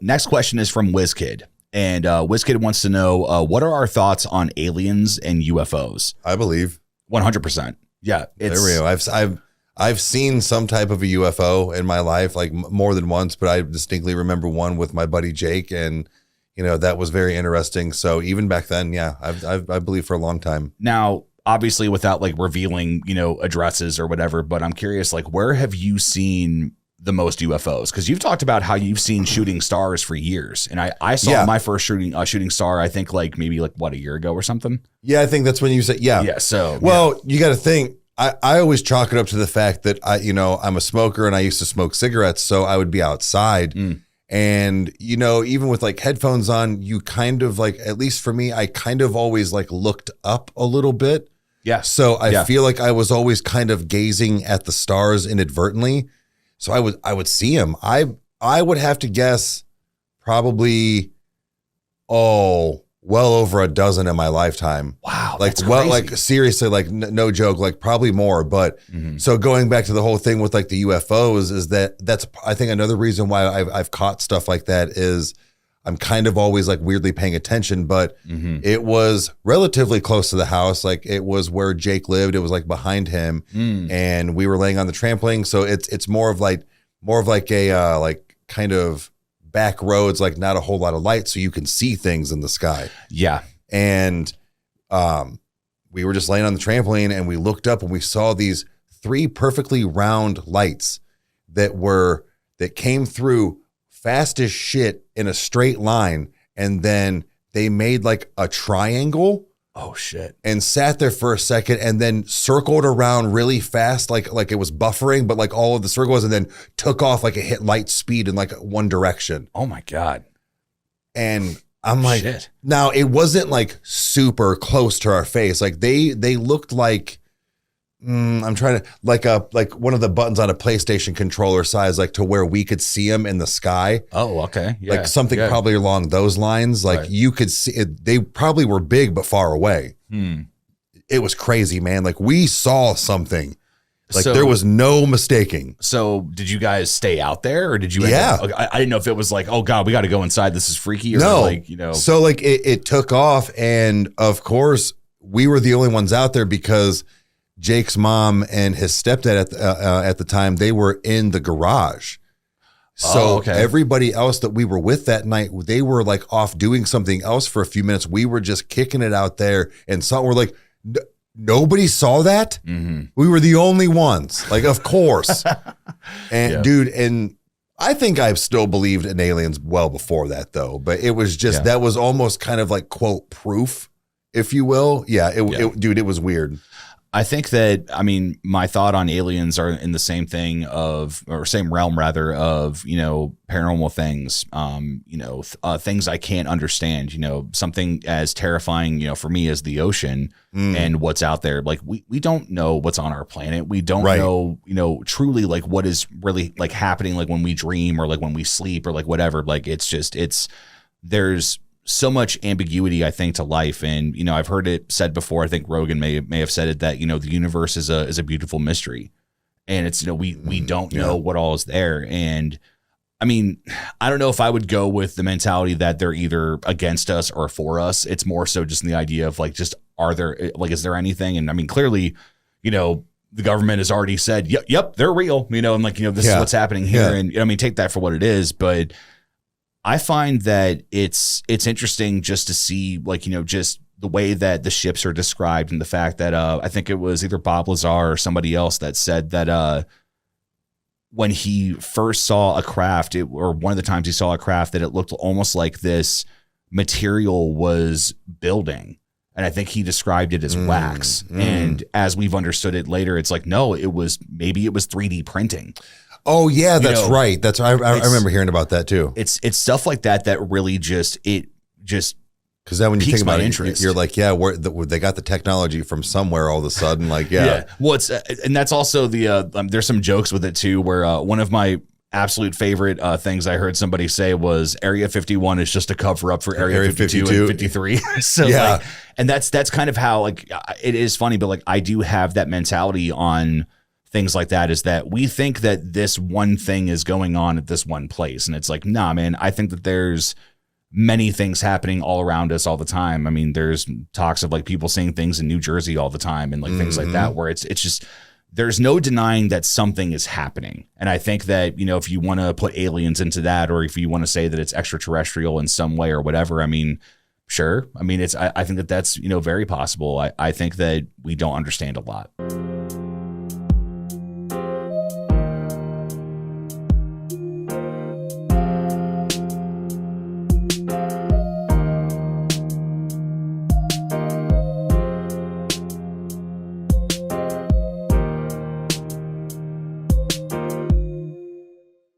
next question is from WizKid. And WizKid wants to know, what are our thoughts on aliens and UFOs? I believe 100%. Yeah, it's real. I've seen some type of a UFO in my life, like more than once, but I distinctly remember one with my buddy Jake, and that was very interesting. So even back then, yeah, I believe for a long time. Now, obviously, without like revealing, addresses or whatever, but I'm curious, like, where have you seen the most UFOs? Because you've talked about how you've seen shooting stars for years, and I saw my first shooting star, I think like maybe like a year ago or something. Yeah, I think that's when you said yeah. So you got to think. I always chalk it up to the fact that I'm a smoker and I used to smoke cigarettes, so I would be outside. And, even with like headphones on, you kind of like, at least for me, I kind of always like looked up a little bit. Yeah. So I feel like I was always kind of gazing at the stars inadvertently. So I would see them. I would have to guess probably, well over a dozen in my lifetime. Wow. Like, like seriously, like no joke, like probably more. But so going back to the whole thing with like the UFOs is that's, I think another reason why I've caught stuff like that is I'm kind of always like weirdly paying attention, but it was relatively close to the house. Like it was where Jake lived. It was like behind him and we were laying on the trampoline. So it's more of like a, like kind of back roads, like not a whole lot of light, so you can see things in the sky. Yeah. And we were just laying on the trampoline and we looked up and we saw these 3 perfectly round lights that came through fast as shit in a straight line, and then they made like a triangle. Oh shit. And sat there for a second and then circled around really fast, like it was buffering, but like all of the circles, and then took off like it hit light speed in like one direction. Oh my God. And I'm like, shit. Now it wasn't like super close to our face. Like they looked like, I'm trying to like one of the buttons on a PlayStation controller size, like to where we could see them in the sky. Oh, okay. Yeah. Like something probably along those lines. Like you could see it. They probably were big, but far away. It was crazy, man. Like we saw something. Like there was no mistaking. So did you guys stay out there, or did you? Yeah. I didn't know if it was like, oh God, we got to go inside. This is freaky. Or no. Like, So like it took off, and of course we were the only ones out there because Jake's mom and his stepdad at the time, they were in the garage. So everybody else that we were with that night, they were like off doing something else for a few minutes. We were just kicking it out there, and we're like, nobody saw that. We were the only ones. Like, of course. And dude, and I think I've still believed in aliens well before that though, but it was just, that was almost kind of like quote proof, if you will. Yeah. Dude, it was weird. I think that, my thought on aliens are in the same thing or same realm rather of, paranormal things, things I can't understand, something as terrifying, for me as the ocean and what's out there. Like we don't know what's on our planet. We don't know, truly like what is really like happening, like when we dream or like when we sleep or like whatever. Like there's so much ambiguity, I think, to life. And, I've heard it said before, I think Rogan may have said it, that, the universe is a beautiful mystery, and it's, we don't know what all is there. And I don't know if I would go with the mentality that they're either against us or for us. It's more so just in the idea of like, just, is there anything? And clearly, the government has already said, yep, they're real, and like, this is what's happening here. And take that for what it is. But I find that it's interesting just to see, like, just the way that the ships are described, and the fact that I think it was either Bob Lazar or somebody else that said that when he first saw a craft, or one of the times he saw a craft, that it looked almost like this material was building. And I think he described it as wax. And as we've understood it later, it's like, no, maybe it was 3D printing. Oh yeah, that's right. I remember hearing about that too. It's stuff like that really just because then when you think about it, you're like, they got the technology from somewhere all of a sudden. Like, Well, and that's also there's some jokes with it too, where one of my absolute favorite things I heard somebody say was Area 51 is just a cover up for Area 52 and 53. So like, and that's kind of how, like, it is funny, but like I do have that mentality on things like that, is that we think that this one thing is going on at this one place. And it's like, nah, man, I think that there's many things happening all around us all the time. I mean, there's talks of like people seeing things in New Jersey all the time and like things like that, where it's just, there's no denying that something is happening. And I think that, you know, if you want to put aliens into that, or if you want to say that it's extraterrestrial in some way or whatever, I mean, sure. I mean, I think that that's, you know, very possible. I think that we don't understand a lot.